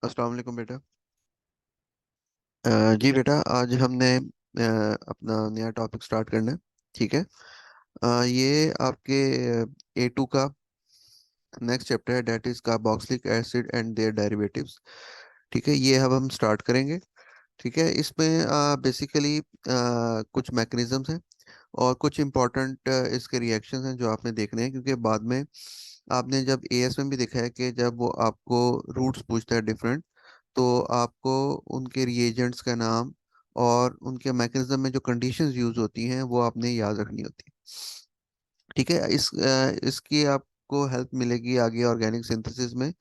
अस्सलाम वालेकुम बेटा। जी बेटा, आज हमने अपना नया टॉपिक स्टार्ट करना है। ठीक है। ये आपके A2 का नेक्स्ट चैप्टर है, that is carboxylic acid and their derivatives. ठीक है, ये अब हम स्टार्ट करेंगे। ठीक है, इसमें बेसिकली कुछ मैकेनिज्म्स हैं और कुछ इम्पोर्टेंट इसके रिएक्शंस हैं जो आपने देखने हैं, क्योंकि बाद में आपने जब एएस में भी देखा है कि जब वो आपको रूट्स पूछता है डिफरेंट, तो आपको उनके रिएजेंट्स का नाम और उनके मैकेनिज्म में जो कंडीशंस यूज होती हैं वो आपने याद रखनी होती है। ठीक है, इसकी आपको हेल्प मिलेगी आगे ऑर्गेनिक सिंथेसिस में।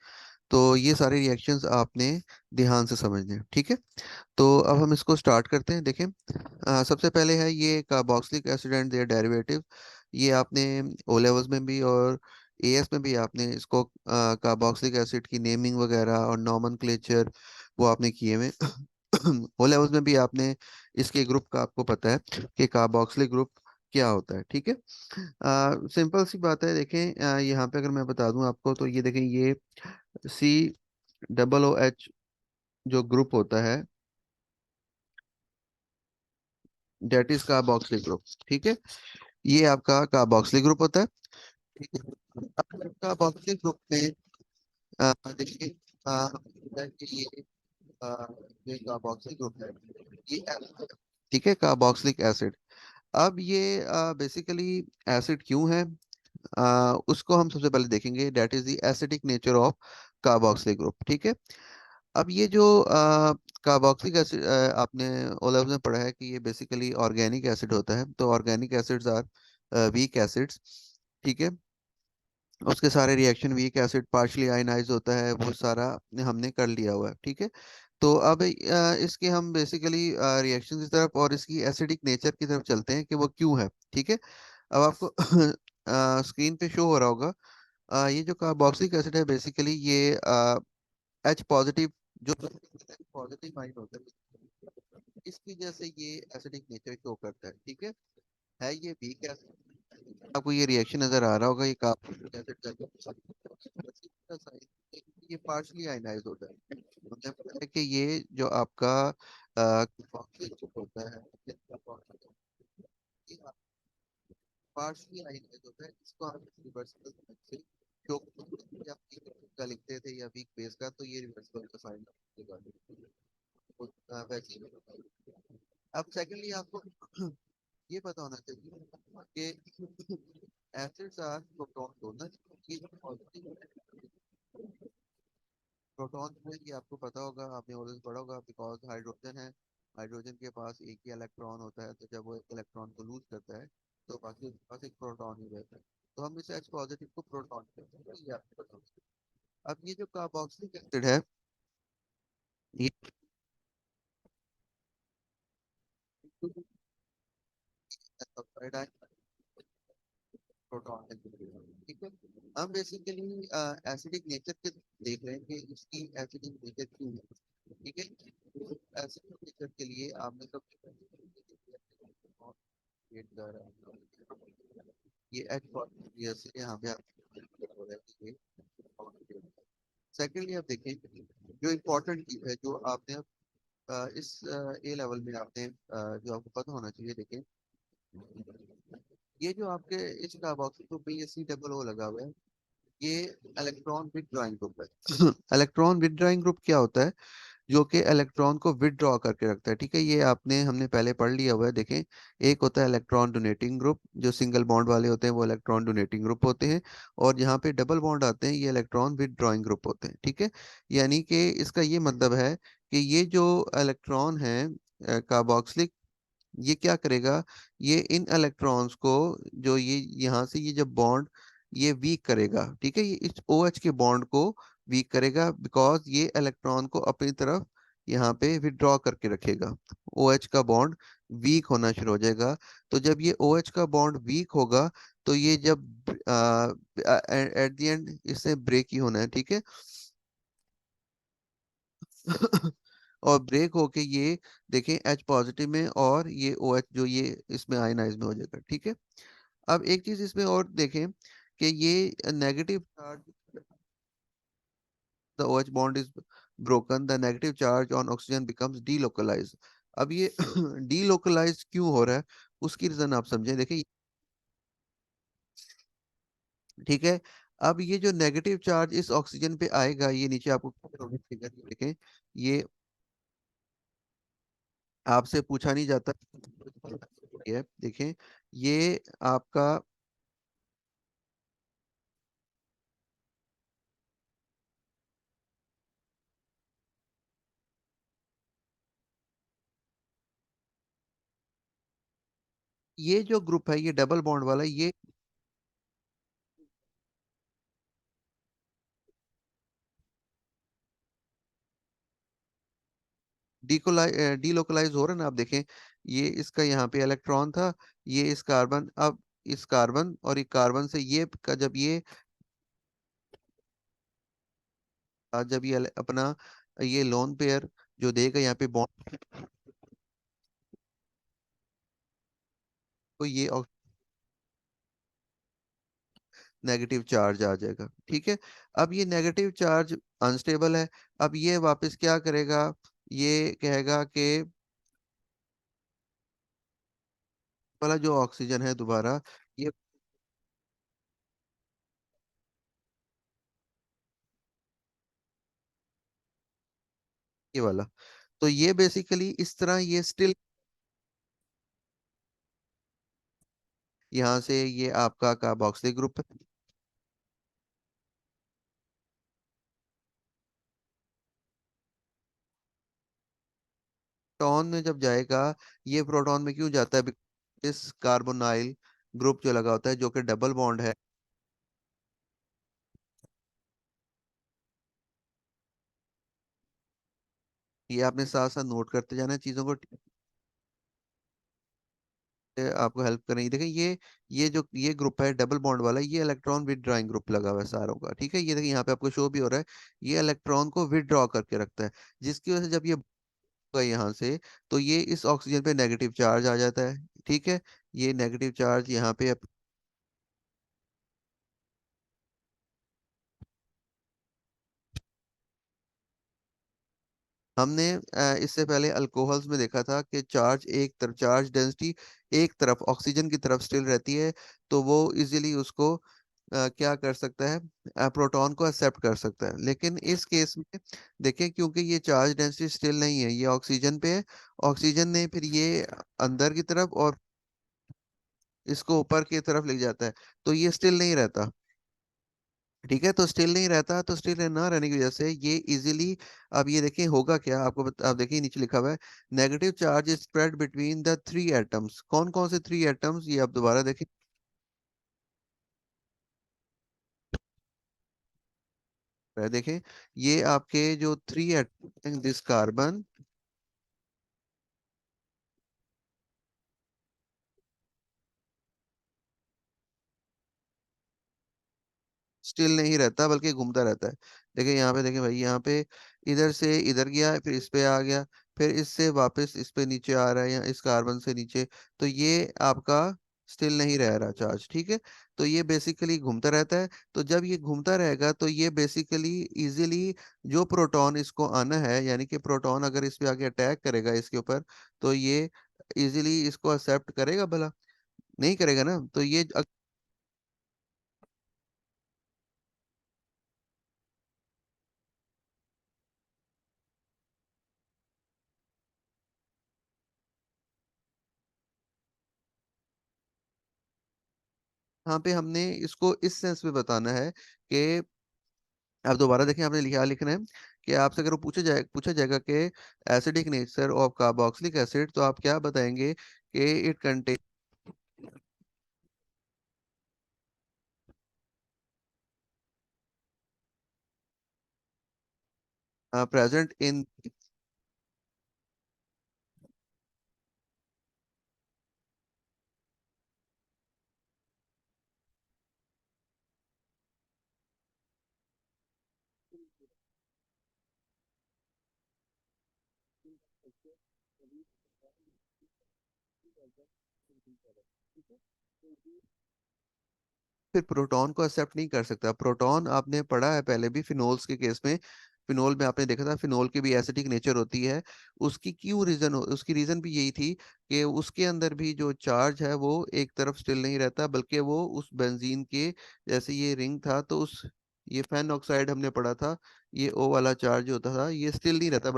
तो ये सारे रिएक्शंस आपने ध्यान से समझने हैं। ठीक है, तो अब हम इसको स्टार्ट करते हैं। देखें, सबसे पहले है ये carboxylic acid and their derivative. ये आपने ओ लेवल्स में भी और एएस में भी आपने इसको कार्बोक्सिलिक एसिड की नेमिंग वगैरह और नॉमेनक्लेचर वो आपने किए हुए। ओ लेवल्स में भी आपने इसके ग्रुप का आपको पता है कि कार्बोक्सिलिक ग्रुप क्या होता है। ठीक है, सिंपल सी बात है। देखें, यहाँ पे अगर मैं बता दूं आपको, तो ये देखें, ये COOH जो ग्रुप होता है, डेट इज कार्बोक्सिलिक ग्रुप। ठीक है, ये आपका कार्बोक्सिलिक ग्रुप होता है। ठीक है, अब कार्बोक्सिलिक ग्रुप में देखिए, हमने बोला है कि अ, ये कार्बोक्सिलिक ग्रुप है, ये acid है। ठीक है, कार्बोक्सिलिक एसिड। अब ये बेसिकली एसिड क्यों है, उसको हम सबसे पहले देखेंगे। That is the acidic nature of carboxylic group. ठीक है, अब ये जो कार्बोक्सिलिक एसिड आपने ओ लेवल में पढ़ा है कि ये बेसिकली ऑर्गेनिक एसिड होता है। तो organic acids are weak acids. ठीक है, उसके सारे reaction weak acid partially ionize होता है, वो सारा हमने कर लिया हुआ है। ठीक है, तो अब इसके हम बेसिकली रिएक्शन की तरफ और इसकी एसिडिक नेचर की तरफ चलते हैं कि वो क्यों है। ठीक है, अब आपको स्क्रीन पे शो हो रहा होगा, ये जो कार्बोक्सिलिक एसिड है बेसिकली ये H पॉजिटिव जो पॉजिटिव आयन होता है, इसकी वजह से ये एसिडिक नेचर शो करता है। ठीक है ये वीक एसिड। आपको ये रिएक्शन नजर आ रहा होगा, ये कार्बोक्सिलिक एसिड का ये पार्शली आयनाइज होता है। मतलब है कि ये जो आपका कार्बोक्सिलिक होता है, ये पार्शली आयनाइज होता है। इसको हम रिवर्सिबल से शो या का लिखते थे या वीक बेस का, तो ये रिवर्सिबल का साइन वैसे ही होता है। अब सेकेंडली आपको ये पता होना चाहिए कि एसिड्स आर प्रोटॉन डोनर। ये जो पॉजिटिव प्रोटॉन है, ये आपको पता होगा, आपने ऑलरेडी पढ़ा होगा, बिकॉज हाइड्रोजन है, हाइड्रोजन के पास एक ही इलेक्ट्रॉन होता है, तो जब वो एक इलेक्ट्रॉन को लूज करता है तो बाकी उसके पास एक प्रोटॉन ही रहता है। तो हम इस H पॉजिटिव को प्रोटॉन कहते हैं, ये आपको पता होगा। अब ये जो कार्बोक्सिलिक एसिड है, ये प्रोटॉन है। ठीक है, हम बेसिकली एसिडिक नेचर के देख रहे हैं कि इसकी एसिडिक नेचर क्यों है। ठीक है, तो एसिडिक नेचर के लिए आपने सबसे पहले create कर रहा है। ये H पॉजिटिव से यहाँ पे आप हो रहा है कि ये सेकेंडली आप देखें, जो इम्पोर्टेंट चीज है जो आपने इस ए लेवल में आपने जो आपको पता होना चाहिए। देखें, ये जो आपके इस कार्बोक्सिल ग्रुप में ये C लगा हुआ है, ये इलेक्ट्रॉन विदड्रॉइंग ग्रुप है। इलेक्ट्रॉन विदड्रॉइंग ग्रुप क्या होता है, जो कि इलेक्ट्रॉन को विदड्रॉ करके रखता है। ठीक है, ये आपने हमने पहले पढ़ लिया हुआ है। देखें, एक होता है इलेक्ट्रॉन डोनेटिंग ग्रुप, जो सिंगल बॉन्ड वाले होते हैं वो इलेक्ट्रॉन डोनेटिंग ग्रुप होते हैं, और यहाँ पे डबल बॉन्ड आते हैं ये इलेक्ट्रॉन विदड्रॉइंग ग्रुप होते हैं। ठीक है, यानी कि इसका ये मतलब है कि ये जो इलेक्ट्रॉन है कार्बोक्सिलिक, ये क्या करेगा, ये इन इलेक्ट्रॉन्स को, जो ये यहाँ से ये जब बॉन्ड ये वीक करेगा। ठीक है, ये इस OH के बॉन्ड को वीक करेगा, बिकॉज ये इलेक्ट्रॉन को अपनी तरफ यहाँ पे विड्रॉ करके रखेगा। OH का बॉन्ड वीक होना शुरू हो जाएगा। तो जब ये OH का बॉन्ड वीक होगा, तो ये जब एट द एंड इससे ब्रेक ही होना है। ठीक है, और ब्रेक होके ये देखें H पॉजिटिव में, और ये OH जो ये इसमें आयनाइज में हो जाएगा। ठीक है, अब एक चीज इसमें और देखें कि ये negative charge, the OH bond is broken, the negative charge on oxygen becomes delocalized. अब ये delocalized क्यों हो रहा है, उसकी रीजन आप समझें, देखिए। ठीक है। अब ये जो नेगेटिव चार्ज इस ऑक्सीजन पे आएगा, ये नीचे आपको फिगर देखें, ये आपसे पूछा नहीं जाता। ये देखें, ये आपका, ये जो ग्रुप है ये डबल बॉन्ड वाला, ये डीलोकलाइज हो रहा है ना, आप देखें। ये इसका यहाँ पे इलेक्ट्रॉन था, ये इस कार्बन, अब इस कार्बन और एक कार्बन से ये का जब ये जब ये अपना ये लोन पेयर जो देगा यहाँ पे बॉन्ड, तो ये नेगेटिव चार्ज आ जाएगा। ठीक है। अब ये नेगेटिव चार्ज अनस्टेबल है। अब ये वापस क्या करेगा, ये कहेगा कि वाला जो ऑक्सीजन है दोबारा, ये वाला, तो ये बेसिकली इस तरह ये स्टिल, यहाँ से ये आपका कार्बोक्सिलिक ग्रुप है। प्रोटॉन में जब जाएगा, ये प्रोटॉन में क्यों जाता है, इस कार्बोनाइल ग्रुप जो लगा होता है जो कि डबल बॉन्ड है, ये आपने साथ साथ नोट करते जाना है चीजों को, आपको हेल्प करेंगे। देखिए ये जो ये ग्रुप है डबल बॉन्ड वाला, ये इलेक्ट्रॉन विदड्रॉइंग ग्रुप लगा हुआ है सारों का। ठीक है, ये देखिए यहाँ पे आपको शो भी हो रहा है, ये इलेक्ट्रॉन को विदड्रॉ करके रखता है, जिसकी वजह से जब ये गए यहाँ से, तो ये इस ऑक्सीजन पे नेगेटिव चार्ज आ जाता है। ठीक है, ये नेगेटिव चार्ज यहाँ पे हमने इससे पहले अल्कोहल्स में देखा था कि चार्ज एक तरफ, चार्ज डेंसिटी एक तरफ ऑक्सीजन की तरफ स्टिल रहती है, तो वो इजीली उसको क्या कर सकता है, प्रोटॉन को एक्सेप्ट कर सकता है। लेकिन इस केस में देखें, क्योंकि ये चार्ज डेंसिटी स्टिल नहीं है, ये ऑक्सीजन पे है, ऑक्सीजन ने फिर ये अंदर की तरफ और इसको ऊपर की तरफ ले जाता है, तो ये स्टिल नहीं रहता। ठीक है, तो स्टिल नहीं रहता, तो स्टिल ना रहने की वजह से ये इजीली, अब ये देखिए होगा क्या, आप देखिए नीचे लिखा हुआ है, negative charge is spread between the three atoms. कौन कौन से थ्री एटम्स, ये आप दोबारा देखें, देखें, ये आपके जो three atom, this carbon still नहीं रहता बल्कि घूमता रहता है। देखिए यहाँ पे, देखिए भाई, यहाँ पे इधर से इधर गया, फिर इस पे आ गया, फिर इससे वापस इस पे नीचे आ रहा है, या इस कार्बन से नीचे, तो ये आपका स्टिल नहीं रह रहा चार्ज। ठीक है, तो ये बेसिकली घूमता रहता है। तो जब ये घूमता रहेगा, तो ये बेसिकली इजीली जो प्रोटॉन इसको आना है, यानी कि प्रोटॉन अगर इस पे आके अटैक करेगा इसके ऊपर, तो ये इजीली इसको एक्सेप्ट करेगा भला, नहीं करेगा ना, तो ये यहाँ पे हमने इसको इस सेंस में बताना है कि आप दोबारा देखें, आपने लिखा लिखना है कि आपसे अगर वो पूछा जाएगा कि acidic nature of carboxylic acid, तो आप क्या बताएंगे कि इट कंटेन प्रेजेंट इन, फिर प्रोटॉन को एक्सेप्ट नहीं कर सकता। प्रोटॉन आपने पढ़ा है पहले भी फिनोल्स के केस में, फिनोल में आपने देखा था, फिनोल की भी एसिडिक नेचर होती है। उसकी क्यों रीजन उसकी रीजन भी यही थी कि उसके अंदर भी जो चार्ज है वो एक तरफ स्टिल नहीं रहता, बल्कि वो उस बेंजीन के जैसे ये रिंग था, तो उस ये फैन ऑक्साइड हमने पढ़ा था, ये ओ वाला चार्ज होता था, ये स्टिल नहीं रहता।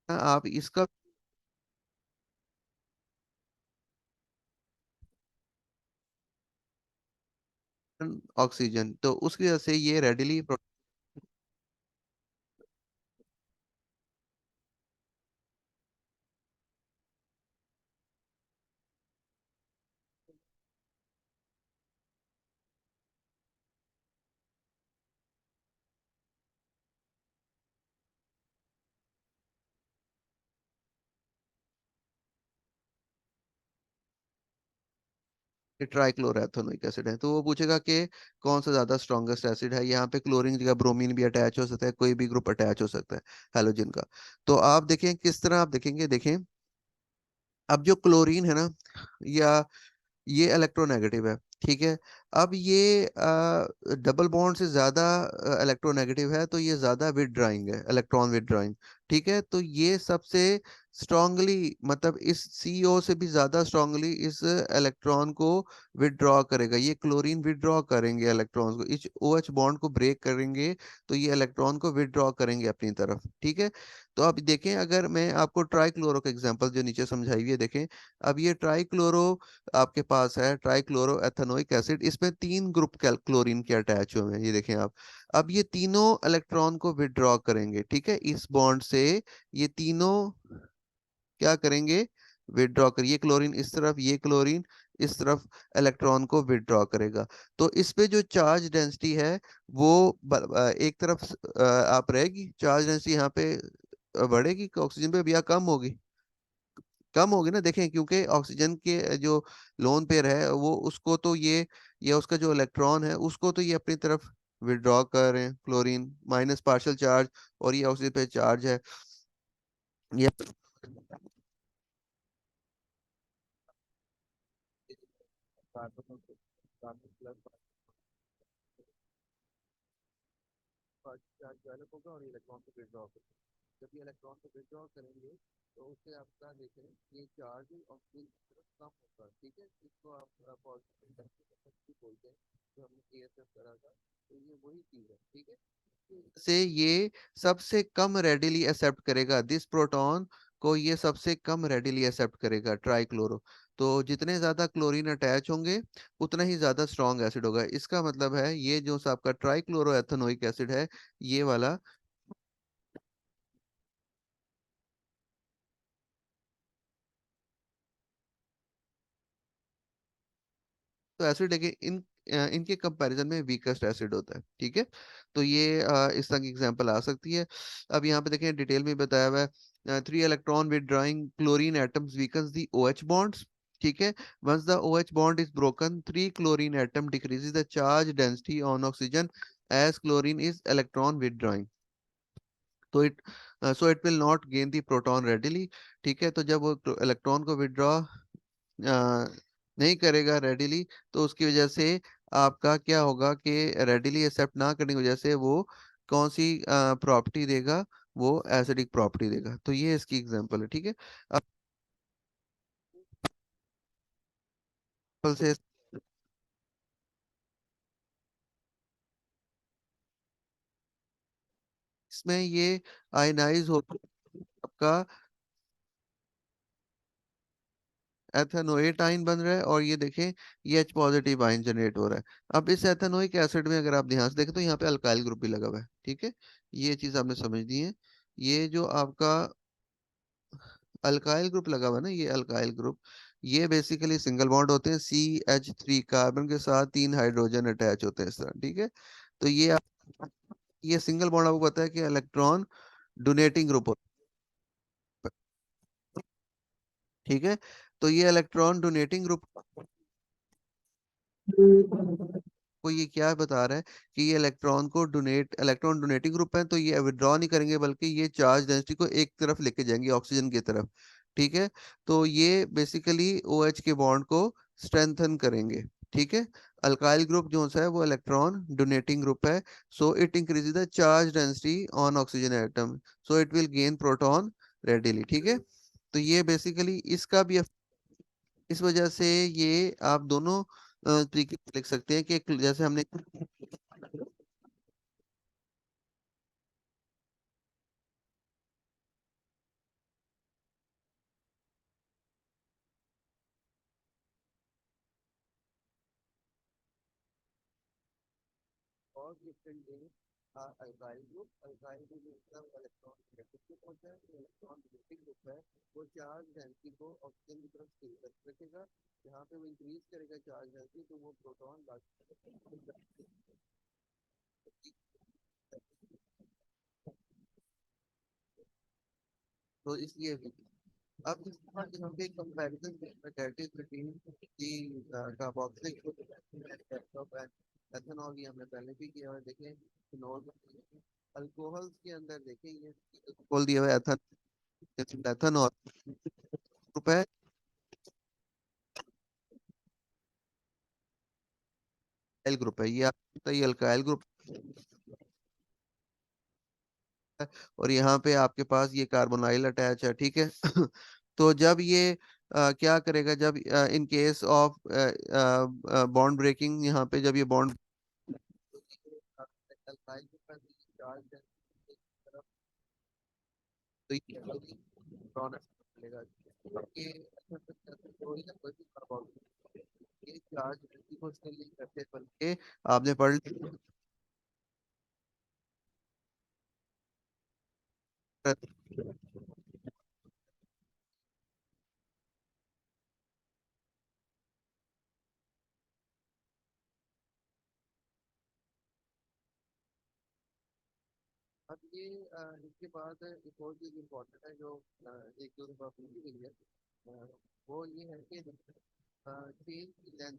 आप इसका ऑक्सीजन, तो उसकी वजह से ये रेडिली ट्राइक्लोरोएथेनोइक एसिड है, तो वो पूछेगा कि कौन सा ज्यादा स्ट्रॉन्गेस्ट एसिड है। यहाँ पे क्लोरीन की जगह ब्रोमीन भी अटैच हो सकता है, कोई भी ग्रुप अटैच हो सकता है हेलोजन का। तो आप देखें किस तरह आप देखेंगे, देखें अब जो क्लोरीन है ना, या ये इलेक्ट्रोनेगेटिव है, ठीक है। अब ये डबल बॉन्ड से ज्यादा इलेक्ट्रोनेगेटिव है, तो ये ज्यादा विदड्राइंग है, इलेक्ट्रॉन विदड्राइंग। ठीक है, तो ये सबसे स्ट्रांगली, मतलब इस सीओ से भी ज्यादा स्ट्रांगली इस इलेक्ट्रॉन को विदड्रॉ करेगा। ये क्लोरीन विदड्रॉ करेंगे इलेक्ट्रॉन्स को, इस ओ एच बॉन्ड को ब्रेक करेंगे, तो ये इलेक्ट्रॉन को विदड्रॉ करेंगे अपनी तरफ। ठीक है, तो अब देखें, अगर मैं आपको ट्राइक्लोरो का एग्जांपल जो नीचे समझाई हुई है देखें। अब ये ट्राइक्लोरो आपके पास है, ट्राइक्लोरो एथेनोइक एसिड, इसमें तीन ग्रुप क्लोरीन के अटैच हुए हैं, ये देखें आप। अब ये तीनों इलेक्ट्रॉन को विदड्रॉ करेंगे, ठीक है, इस बॉन्ड से। ये तीनों क्या करेंगे, विदड्रॉ कर, ये क्लोरीन इस तरफ, ये क्लोरीन इस तरफ इलेक्ट्रॉन को विदड्रॉ करेगा। तो इस पे जो चार्ज डेंसिटी है वो एक तरफ आप रहेगी, चार्ज डेंसिटी यहाँ पे बढ़ेगी, ऑक्सीजन पे, या कम होगी? कम होगी ना, देखें, क्योंकि ऑक्सीजन के जो लोन पेयर है वो, उसको तो ये उसका जो इलेक्ट्रॉन है उसको तो ये अपनी तरफ विड्रॉ कर रहे हैं, क्लोरीन माइनस पार्शियल चार्ज, और ये ऑक्सीजन पे चार्ज है, ये carbon carbon plus charge develop होगा और ये इलेक्ट्रॉन को विड्रॉ करेगा। जब ये इलेक्ट्रॉन को विड्रॉ करेंगे, तो उससे आपका देखें ये चार्ज ऑक्सीजन की तरफ कम होगा। ठीक है, इसको आप पॉजिटिव इंडक्टिव बोलते हैं, जो हमने एएसएफ करा था, तो ये वही चीज है। ठीक है, से ये सबसे कम रेडिली एक्सेप्ट करेगा दिस प्रोटॉन को, ये सबसे कम रेडिली एक्सेप्ट करेगा ट्राइक्लोरो। तो जितने ज्यादा क्लोरीन अटैच होंगे, उतना ही ज्यादा स्ट्रॉन्ग एसिड होगा। इसका मतलब है ये जो आपका ट्राइक्लोरो एथेनोइक एसिड है, ये वाला, तो एसिड है कि इनके कंपैरिजन में वीकेस्ट एसिड होता है। ठीक है, तो ये इस तरह की एग्जांपल आ सकती है। अब यहाँ पे देखें, डिटेल में बताया हुआ है, 3 electron withdrawing chlorine atoms weakens the OH bonds. ठीक है, once the OH bond is broken, 3 chlorine atom decreases the charge density on oxygen as chlorine is electron withdrawing, तो it so it will not gain the proton readily. ठीक है, तो जब वो electron को withdraw नहीं करेगा रेडिली, तो उसकी वजह से आपका क्या होगा कि रेडिली एक्सेप्ट ना करने की वजह से वो कौन सी प्रॉपर्टी देगा, वो एसिडिक प्रॉपर्टी देगा। तो ये इसकी एग्जांपल है। ठीक है, अब से इसमें ये आयनाइज हो आपका एथेनोएट आयन बन रहा है, और ये देखें ये H पॉजिटिव आयन जनरेट हो रहा है। अब इस एथेनोइक एसिड में अगर आप ध्यान से देखें, तो यहाँ पे अल्काइल ग्रुप भी लगा हुआ है। ठीक है, ये चीज आपने समझनी है। ये जो आपका अल्काइल ग्रुप लगा हुआ है ना, ये अल्काइल ग्रुप, ये बेसिकली सिंगल बॉन्ड होते हैं, CH3 कार्बन के साथ 3 हाइड्रोजन अटैच होते हैं इस तरह। ठीक है, तो ये सिंगल बॉन्ड आपको पता है कि इलेक्ट्रॉन डोनेटिंग ग्रुप होता है। ठीक है, तो ये इलेक्ट्रॉन डोनेटिंग ग्रुप को ये क्या बता रहा है कि ये इलेक्ट्रॉन डोनेटिंग ग्रुप है, तो ये विड्रॉ नहीं करेंगे, बल्कि ये चार्ज डेंसिटी को एक तरफ लेके जाएंगे, ऑक्सीजन की तरफ। ठीक है, तो ये बेसिकली OH के बॉन्ड को स्ट्रेंथन करेंगे। ठीक है, अल्काइल ग्रुप जो सा है वो इलेक्ट्रॉन डोनेटिंग ग्रुप है, so it increases the charge density on oxygen atom, so it will gain proton readily, ठीक है। तो ये बेसिकली इसका भी इस वजह से ये आप दोनों तरीके से लिख सकते हैं कि जैसे हमने और डिफरेंट है अल्काइल ग्रुप, अल्काइल ग्रुप मतलब इलेक्ट्रॉन नेगेटिव ग्रुप होता है, तो इलेक्ट्रॉन नेगेटिव ग्रुप है वो चार्ज डेंसिटी को ऑक्सीजन की तरफ स्थिर रखेगा, यहाँ पे वो इंक्रीज करेगा चार्ज डेंसिटी तो वो प्रोटॉन बाकी, तो इसलिए भी अब इस बार यहाँ पे comparison that is between the carboxylic and ethanol, ये हमने पहले भी किया है, देखें फिनोल अल्कोहल्स के अंदर देखें ये बोल दिया हुआ है एथेनॉल ग्रुप है, एल ग्रुप है, ये आपका ये अल्काइल ग्रुप है, और यहाँ पे आपके पास ये कार्बोनाइल अटैच है, ठीक है। तो जब ये क्या करेगा, जब in case of bond breaking, यहाँ पे जब ये बॉन्ड अल्काइल ग्रुप है, चार्ज है एक तरफ, तो ये इलेक्ट्रॉन मिलेगा, ये कोई ना कोई भी कार्बोक्सिल ये चार्ज को उसके लिए करते बल्कि आपने पढ़ लिया अब ये इसके बाद एक और चीज इम्पोर्टेंट है जो एक दो दफा पूछी गई है, वो ये है कि चेन की लेंथ,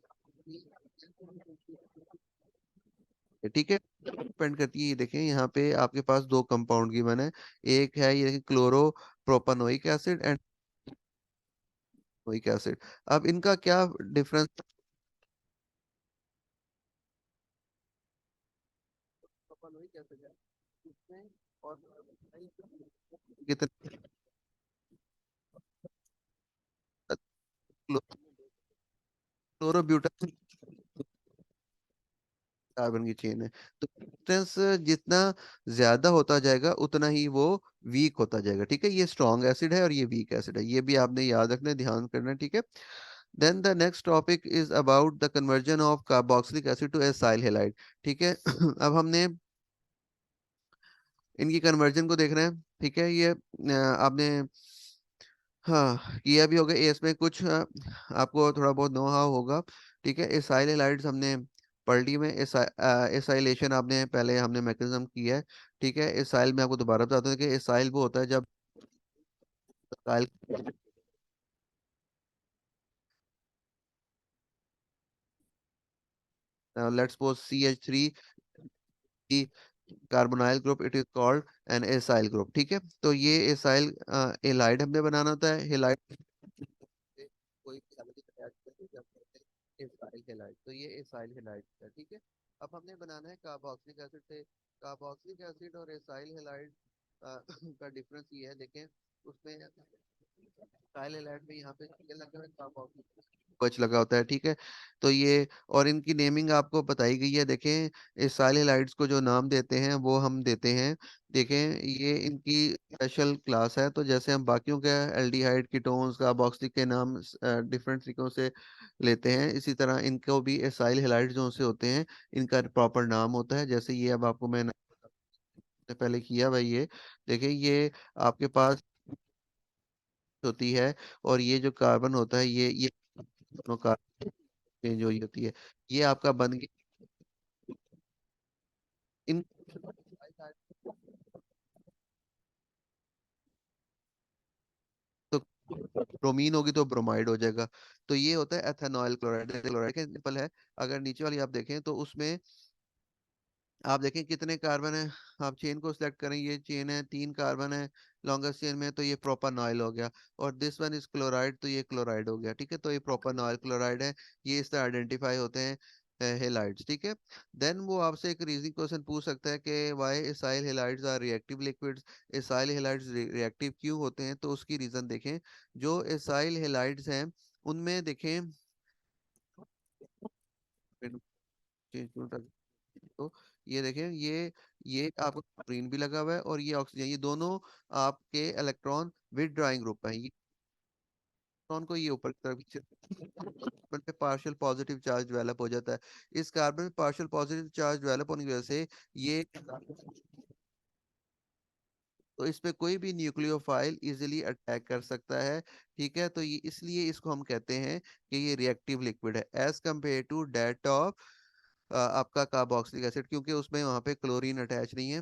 ठीक है, डिपेंड करती है, ये देखें यहाँ पे आपके पास दो कंपाउंड गिवन है, एक है ये देखें क्लोरो प्रोपानोइक एसिड एंड नोइक एसिड, अब इनका क्या डिफरेंस, प्रोपानोइक एसिड है इसमें और कितने क्लोरोब्यूटान कार्बन की चेन है, तो डिस्टेंस जितना ज्यादा होता जाएगा उतना ही वो वीक होता जाएगा, ठीक है, ये स्ट्रॉन्ग एसिड है और ये वीक एसिड है, ये भी आपने याद रखना है, ध्यान करना है, ठीक है। Then the next topic is about the conversion of carboxylic acid to acyl halide, ठीक है। अब हमने इनकी कन्वर्जन को देख रहे हैं, ठीक है, ये आपने हाँ किया भी होगा, ये इसमें कुछ आपको थोड़ा बहुत नो हाउ होगा, ठीक है। एसाइल हैलाइड्स हमने पढ़ ली में, एसाइलेशन आपने पहले हमने मैकेनिज्म किया है, ठीक है। एसाइल में आपको दोबारा बताता हूँ कि एसाइल वो होता है जब एसाइल, लेट्स सपोज CH3 की carbonyl group, it is called an acyl group, ठीक है। तो ये एसाइल एलाइड हमने बनाना होता है, हेलाइड कोई भी एल्डिहाइड attach करके जब करते हैं एसाइल हेलाइड, तो ये एसाइल हेलाइड है, ठीक है। अब हमने बनाना है कार्बोक्सिलिक एसिड से, कार्बोक्सिलिक एसिड और एसाइल हेलाइड का डिफरेंस ये है, देखें उसमें एसाइल हेलाइड में यहाँ पे ये लगा हुआ है, कार्बोक्सिलिक कोच लगा होता है, ठीक है। तो ये और इनकी नेमिंग आपको बताई गई है, देखें इस सारे लाइट्स को जो नाम देते हैं वो हम देते हैं, देखें ये इनकी स्पेशल क्लास है, तो जैसे हम बाकियों के एल्डिहाइड कीटोन्स कार्बोक्सिलिक के नाम डिफरेंट तरीकों से लेते हैं, इसी तरह इनको भी एसाइल हैलाइड जो से होते हैं इनका प्रॉपर नाम होता है, जैसे ये अब आपको मैंने पहले किया भाई, ये देखिए ये आपके पास होती है, और ये जो कार्बन होता है ये दोनों कार्बन चेंज हुई होती है, ये आपका बन गया इन, तो ब्रोमीन होगी तो ब्रोमाइड हो जाएगा, तो ये होता है एथेनॉल क्लोराइड, क्लोराइड का एग्जाम्पल है। अगर नीचे वाली आप देखें तो उसमें आप देखें कितने कार्बन है, आप चेन को सिलेक्ट करें, ये चेन है, 3 कार्बन है लॉन्गेस्ट चेन में, तो ये प्रोपानॉइल हो गया, और दिस वन इज क्लोराइड, तो ये क्लोराइड हो गया, ठीक है, तो ये प्रोपानॉइल क्लोराइड है, ये इस तरह आइडेंटिफाई होते हैं। हेलाइड्स, ठीक है। देन वो आपसे एक रीजनिंग क्वेश्चन पूछ सकता है कि why acyl halides are reactive liquids. Acyl halides reactive क्यों होते हैं, तो उसकी रीजन देखें। जो एसाइल हेलाइड्स हैं उनमें देखें, तो ये देखें, ये आपको क्लोरीन भी लगा हुआ है और ये ऑक्सीजन, ये दोनों आपके इलेक्ट्रॉन विदड्रॉइंग ग्रुप है। ये इलेक्ट्रॉन को ये ऊपर की तरफ कार्बन पे पार्शियल पॉजिटिव चार्ज डेवलप हो जाता है। इस कार्बन में पार्शियल पॉजिटिव चार्ज डेवलप होने की वजह से ये, तो इस पे कोई भी न्यूक्लियोफाइल इजीली अटैक कर सकता है। ठीक है, तो ये इसलिए इसको हम कहते हैं कि ये रिएक्टिव लिक्विड है as compared to that of आपका कार्बोक्सिलिक एसिड, क्योंकि उसमें वहां पे क्लोरीन अटैच नहीं है।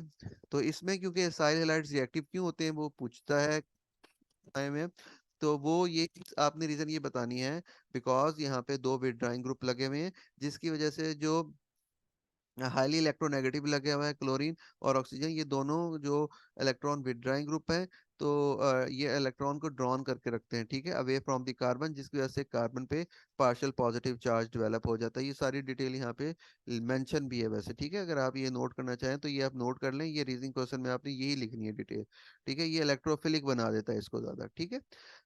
तो इसमें क्योंकि एसाइल हैलाइड्स रिएक्टिव क्यों होते हैं वो पूछता है में, तो वो ये आपने रीजन ये बतानी है, बिकॉज यहाँ पे दो विड्राइंग ग्रुप लगे हुए हैं, जिसकी वजह से जो हाईली इलेक्ट्रोनेगेटिव लगे हुआ है क्लोरीन और ऑक्सीजन, ये दोनों जो इलेक्ट्रॉन विदड्राइंग ग्रुप है, तो ये इलेक्ट्रॉन को ड्रॉन करके रखते हैं, ठीक है, अवे फ्रॉम द कार्बन, जिसकी वजह से कार्बन पे पार्शियल पॉजिटिव चार्ज डेवलप हो जाता है। ये सारी डिटेल यहाँ पे मेंशन भी है वैसे, ठीक है, अगर आप ये नोट करना चाहें तो ये आप नोट कर लें, ये रीजनिंग क्वेश्चन में आपने यही लिखनी है डिटेल। ठीक है, ये इलेक्ट्रोफिलिक बना देता है इसको ज्यादा, ठीक है।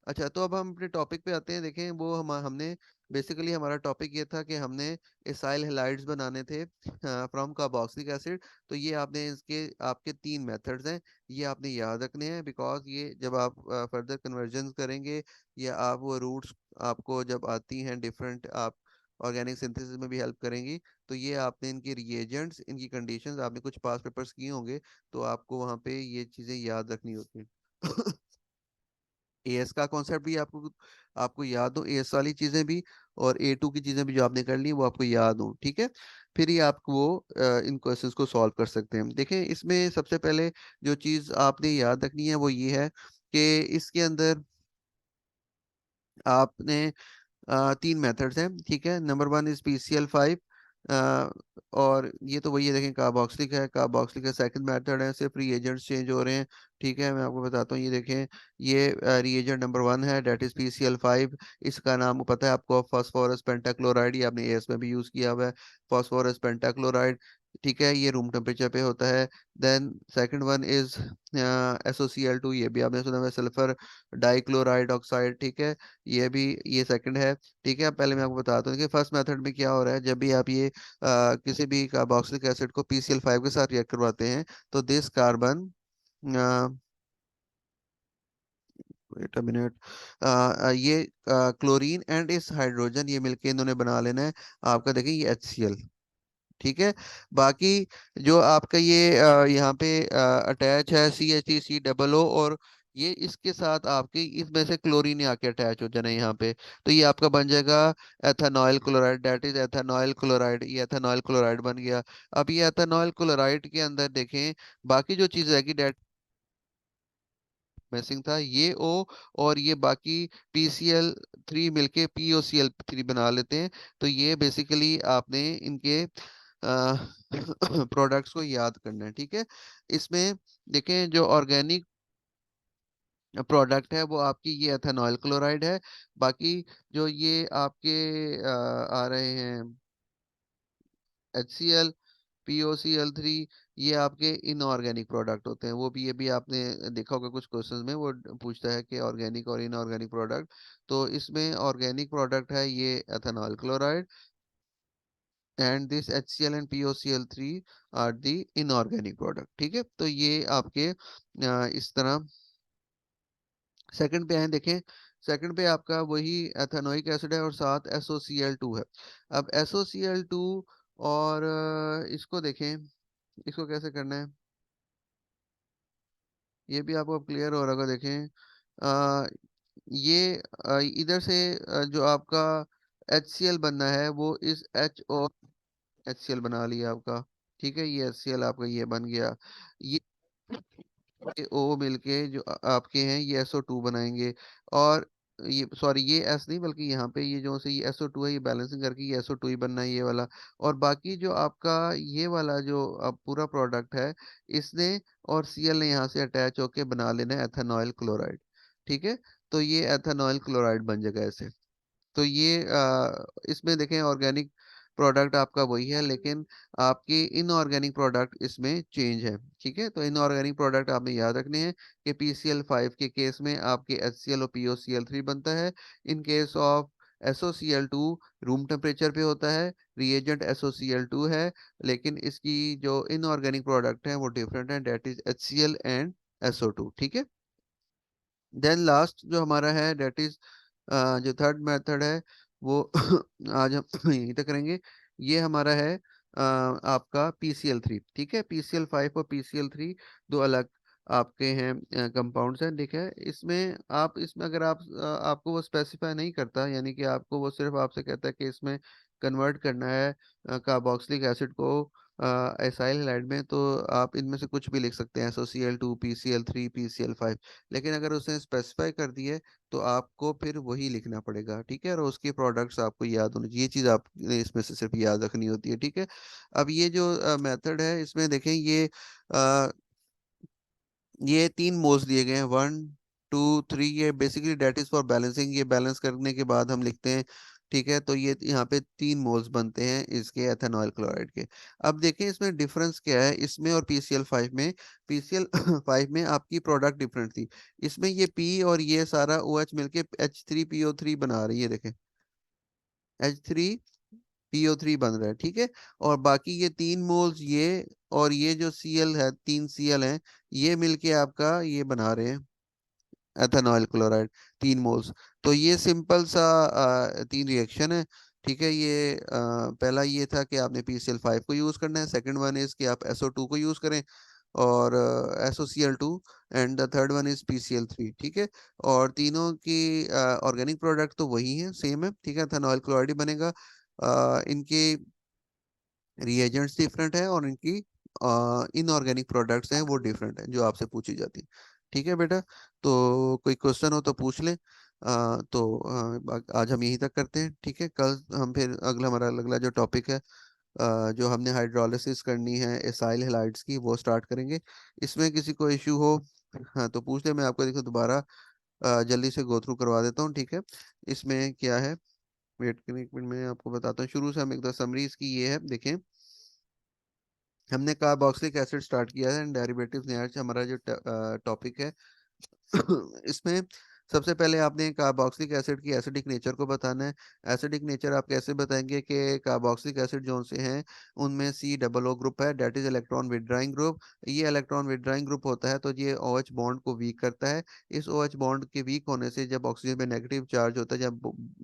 अच्छा, तो अब हम अपने टॉपिक पे आते हैं। देखें, वो हमने बेसिकली हमारा टॉपिक ये था कि हमने एसाइल हैलाइड्स बनाने थे फ्रॉम कार्बोक्सिलिक एसिड। तो ये आपने इसके आपके तीन मेथड्स हैं, ये आपने याद रखने हैं, बिकॉज ये जब आप फर्दर कन्वर्जन करेंगे या आप वो रूट्स आपको जब आती हैं डिफरेंट, आप ऑर्गेनिक सिंथेसिस में भी हेल्प करेंगी। तो ये आपने इनके रिएजेंट्स, इनकी कंडीशंस आपने कुछ पास पेपर्स किए होंगे, तो आपको वहाँ पे ये चीज़ें याद रखनी होती हैं। एएस का कॉन्सेप्ट भी आपको आपको याद हो, एएस वाली चीजें भी, और ए टू की चीजें भी जो आपने कर ली वो आपको याद हो, ठीक है। फिर ही आपको वो इन क्वेश्चंस को सॉल्व कर सकते हैं। देखें, इसमें सबसे पहले जो चीज आपने याद रखनी है वो ये है कि इसके अंदर आपने तीन मेथड्स हैं, ठीक है। नंबर वन इज PCl5, और ये तो वही है, देखें, कार्बोक्सिलिक है, कार्बोक्सिलिक का सेकंड मेथड है, सिर्फ रिएजेंट्स चेंज हो रहे हैं। ठीक है, मैं आपको बताता हूँ, ये देखें, ये रिएजेंट नंबर वन है, डेट इज PCl5। इसका नाम पता है आपको, फास्फोरस पेंटाक्लोराइड, ये आपने एएस में भी यूज किया हुआ है, फास्फोरस पेंटाक्लोराइड। ठीक है, ये रूम टेम्परेचर पे होता है। Then second one is SOCl2, ये भी आपने सुना है, सल्फर डाइक्लोराइड ऑक्साइड, ठीक है, ये भी, ये सेकंड है। ठीक है, अब पहले मैं आपको बताता हूँ कि फर्स्ट मेथड में क्या हो रहा है। जब भी आप ये किसी भी कार्बोक्सिलिक एसिड को PCl5 के साथ रिएक्ट करवाते हैं, तो this carbon, wait a minute, ये क्लोरीन एंड इस हाइड्रोजन, ये मिलके इन्होंने बना लेना है आपका, देखिए, ये HCl। ठीक है, बाकी जो आपका ये यहाँ पे अटैच है CH3COO, और ये इसके साथ आपके इसमें से क्लोरीन आके अटैच हो जाना है यहाँ पे, तो ये आपका बन जाएगा एथेनॉयल क्लोराइड, डेट इज एथेनॉयल क्लोराइड, ये एथेनॉयल क्लोराइड बन गया। अब ये एथेनॉयल क्लोराइड के अंदर देखें, बाकी जो चीज रहेगी, डेट मिसिंग था ये O, और ये बाकी PCl3 मिलके POCl3 बना लेते हैं। तो ये बेसिकली आपने इनके प्रोडक्ट्स को याद करना है, ठीक है। इसमें देखें, जो ऑर्गेनिक प्रोडक्ट है वो आपकी ये एथेनॉल क्लोराइड है। बाकी जो ये आपके आ रहे हैं HCl, POCl3, ये आपके इनऑर्गेनिक प्रोडक्ट होते हैं। वो भी, ये भी आपने देखा होगा कुछ क्वेश्चंस में, वो पूछता है कि ऑर्गेनिक और इनऑर्गेनिक प्रोडक्ट। तो इसमें ऑर्गेनिक प्रोडक्ट है ये ethanol chloride, and this HCl and POCl3 are the inorganic product, ठीक है। तो ये आपके इस तरह सेकंड पे आए, देखें, सेकंड पे आपका वही एथेनोइक एसिड है और साथ SOCl2 है। अब SOCl2 और इसको देखें, इसको कैसे करना है, ये भी आपको क्लियर हो रहा होगा। देखें, अ, ये इधर से जो आपका HCl बनना है वो इस HCl बना लिया आपका, ठीक है, ये HCl आपका ये बन गया। ये O मिलके जो आपके हैं ये SO2 बनाएंगे, और ये, सॉरी, ये S नहीं, बल्कि यहाँ पे ये जो से ये SO2 है, ये बैलेंसिंग करके ये SO2 ही बनना है, ये वाला। और बाकी जो आपका ये वाला जो अब पूरा प्रोडक्ट है, इसने और Cl ने यहाँ से अटैच होके बना लेना है एथेनॉयल क्लोराइड, ठीक है। तो ये एथेनॉयल क्लोराइड बन जाएगा ऐसे। तो ये इसमें देखें, ऑर्गेनिक प्रोडक्ट आपका वही है, लेकिन आपके इनऑर्गेनिक प्रोडक्ट इसमें चेंज है। ठीक है, तो इनऑर्गेनिक प्रोडक्ट आपने याद रखने हैं कि PCl5 के केस में आपके HCl और POCl3 बनता है। इन case of SOCl2 room temperature पे होता है, रिएजेंट SOCl2 है, लेकिन इसकी जो इनऑर्गेनिक प्रोडक्ट है वो डिफरेंट है, that is HCl and SO2। ठीक है, देन लास्ट जो हमारा है डेट इज जो थर्ड मेथड है वो आज हम यहीं तक करेंगे। ये हमारा है आपका PCl3। ठीक है, PCl5 और PCl3 दो अलग आपके हैं कंपाउंड्स हैं। देखिए इसमें आप इसमें अगर आप आपको वो स्पेसिफाई नहीं करता, यानी कि आपको वो सिर्फ आपसे कहता है कि इसमें कन्वर्ट करना है कार्बोक्सिलिक एसिड को एसाइल हैलाइड में, तो आप इनमें से कुछ भी लिख सकते हैं, SOCl2, PCl3, PCl5। लेकिन अगर उसने स्पेसिफाई कर दी है तो आपको फिर वही लिखना पड़ेगा। ठीक है, और उसके प्रोडक्ट्स आपको याद होने चाहिए, ये चीज़ आपने इसमें से सिर्फ याद रखनी होती है। ठीक है, अब ये जो मेथड है इसमें देखें ये 3 मोल्स दिए गए हैं, 1 2 3। ये basically that is for balancing, ये बैलेंस करने के बाद हम लिखते हैं। ठीक है, तो ये यहाँ पे 3 मोल्स बनते हैं इसके एथेनॉल क्लोराइड के। अब देखें इसमें डिफरेंस क्या है इसमें और PCl5 में। PCl5 में आपकी प्रोडक्ट डिफरेंट थी, इसमें ये P और ये सारा OH मिलके H3PO3 बना रही है। देखें H3PO3 बन रहा है। ठीक है, और बाकी ये 3 मोल्स ये और ये जो Cl है, 3 Cl हैं, ये मिलके आपका ये बना रहे हैं एथेनॉल क्लोराइड, 3 मोल्स। तो ये सिंपल सा 3 रिएक्शन है। ठीक है, ये पहला ये था कि आपने PCl5 को यूज करना है, सेकंड वन इज कि आप SO2 को यूज करें, और SOCl2, and the third one is PCl3। ठीक है, और तीनों की ऑर्गेनिक प्रोडक्ट तो वही है, सेम है। ठीक है, एथेनॉल क्लोराइड ही बनेगा। इनके रिएजेंट्स डिफरेंट है और इनकी इनऑर्गेनिक प्रोडक्ट्स हैं वो डिफरेंट है जो आपसे पूछी जाती है। ठीक है बेटा, तो कोई क्वेश्चन हो तो पूछ लें। तो आज हम यहीं तक करते हैं। ठीक है, कल हम फिर अगला हमारा अगला जो टॉपिक है जो हमने हाइड्रोलिसिस करनी है एसाइल हैलाइड्स की, वो स्टार्ट करेंगे। इसमें किसी को इश्यू हो हाँ तो पूछ ले, मैं आपको देखो दोबारा जल्दी से गो थ्रू करवा देता हूँ। ठीक है, इसमें क्या है, वेट करें 1 मिनट में आपको बताता हूँ। शुरू से हम एक बार समरी इसकी ये है, देखें हमने कार्बोक्सिलिक एसिड स्टार्ट किया है एंड डेरिवेटिव्स ने, आज हमारा जो टॉपिक है इसमें सबसे पहले आपने कार्बोक्सिलिक एसिड की एसिडिक नेचर को बताना है। एसिडिक नेचर आप कैसे बताएंगे कि कार्बोक्सिलिक एसिड जो से हैं उनमें COO ग्रुप है, that is electron withdrawing group. ये इलेक्ट्रॉन विदड्राइंग ग्रुप होता है तो ये OH बॉन्ड को वीक करता है। इस OH बॉन्ड के वीक होने से जब ऑक्सीजन पे नेगेटिव चार्ज होता है, जब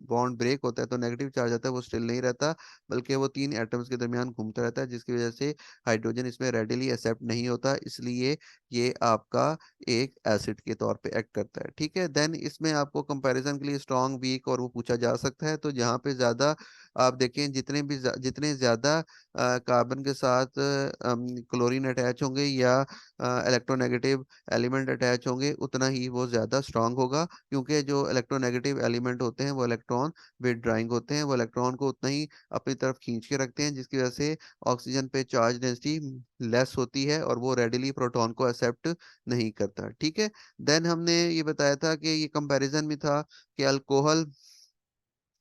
बॉन्ड ब्रेक होता है तो नेगेटिव चार्ज आता है, वो स्टिल नहीं रहता, बल्कि वो 3 एटम्स के दरमियान घूमता रहता है, जिसकी वजह से हाइड्रोजन इसमें रेडिली एक्सेप्ट नहीं होता, इसलिए ये आपका एक एसिड के तौर पे एक्ट करता है। ठीक है, देन इसमें आपको कंपैरिजन के लिए स्ट्रॉन्ग वीक और वो पूछा जा सकता है। तो जहाँ पे ज्यादा आप देखें, जितने ज्यादा कार्बन के साथ क्लोरीन अटैच होंगे या इलेक्ट्रोनेगेटिव एलिमेंट अटैच होंगे, उतना ही वो ज्यादा स्ट्रांग होगा, क्योंकि जो इलेक्ट्रोनेगेटिव एलिमेंट होते हैं वो इलेक्ट्रॉन विदड्राइंग होते हैं, वो इलेक्ट्रॉन को उतना ही अपनी तरफ खींच के रखते हैं, जिसकी वजह से ऑक्सीजन पे चार्ज डेंसिटी लेस होती है और वो रेडिली प्रोटॉन को एक्सेप्ट नहीं करता। ठीक है, देन हमने ये बताया था कि ये कंपैरिजन में था कि अल्कोहल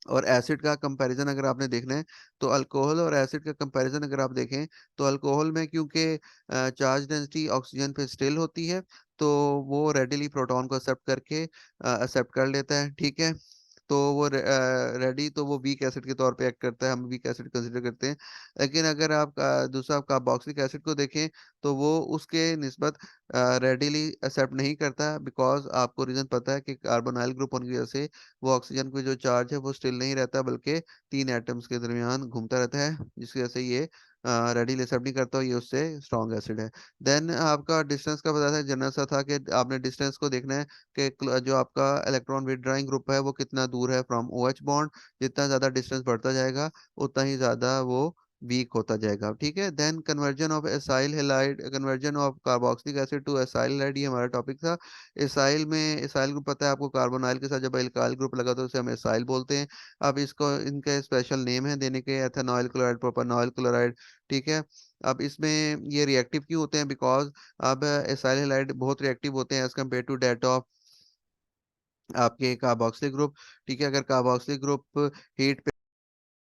और एसिड का कंपैरिजन अगर आपने देखना है, तो अल्कोहल और एसिड का कंपैरिजन अगर आप देखें तो अल्कोहल में क्योंकि चार्ज डेंसिटी ऑक्सीजन पे स्टिल होती है, तो वो रेडिली प्रोटॉन को एक्सेप्ट करके एक्सेप्ट कर लेता है। ठीक है, तो वो रेडी तो वो वीक एसिड के तौर पे एक्ट करता है, हम वीक एसिड कंसिडर करते हैं। लेकिन अगर आप दूसरा कार्बोक्सिलिक एसिड को देखें तो वो उसके निस्बत रेडिली एक्सेप्ट नहीं करता, बिकॉज आपको रीजन पता है कि कार्बोनाइल ग्रुप होने की वजह से वो ऑक्सीजन पे जो चार्ज है वो स्टिल नहीं रहता, बल्कि 3 एटम्स के दरमियान घूमता रहता है, जिसकी वजह से ये रेडिली एक्सेप्ट नहीं करता, ये उससे स्ट्रॉन्ग एसिड है। देन आपका डिस्टेंस का पता था, जनरल सा था कि आपने डिस्टेंस को देखना है कि जो आपका इलेक्ट्रॉन विदड्राइंग ग्रुप है वो कितना दूर है फ्रॉम OH बॉन्ड। जितना ज्यादा डिस्टेंस बढ़ता जाएगा उतना ही ज्यादा वो वीक होता जाएगा। ठीक है, then conversion of acyl halide, conversion of carboxylic acid to acyl halide, ये हमारा टॉपिक था। एसाइल ग्रुप पता है आपको, कार्बोनाइल के साथ जब एल्काइल ग्रुप लगा तो उसे हम एसाइल बोलते हैं। अब इसको इनके स्पेशल नेम है देने के, एथेनॉइल क्लोराइड, प्रोपेनॉइल क्लोराइड। ठीक है, अब इसमें ये रिएक्टिव क्यों होते हैं, बिकॉज अब एसाइल हैलाइड बहुत रिएक्टिव होते हैं as compared to that of आपके कार्बोक्सिलिक ग्रुप। ठीक है, अगर कार्बोक्सिलिक ग्रुप हीट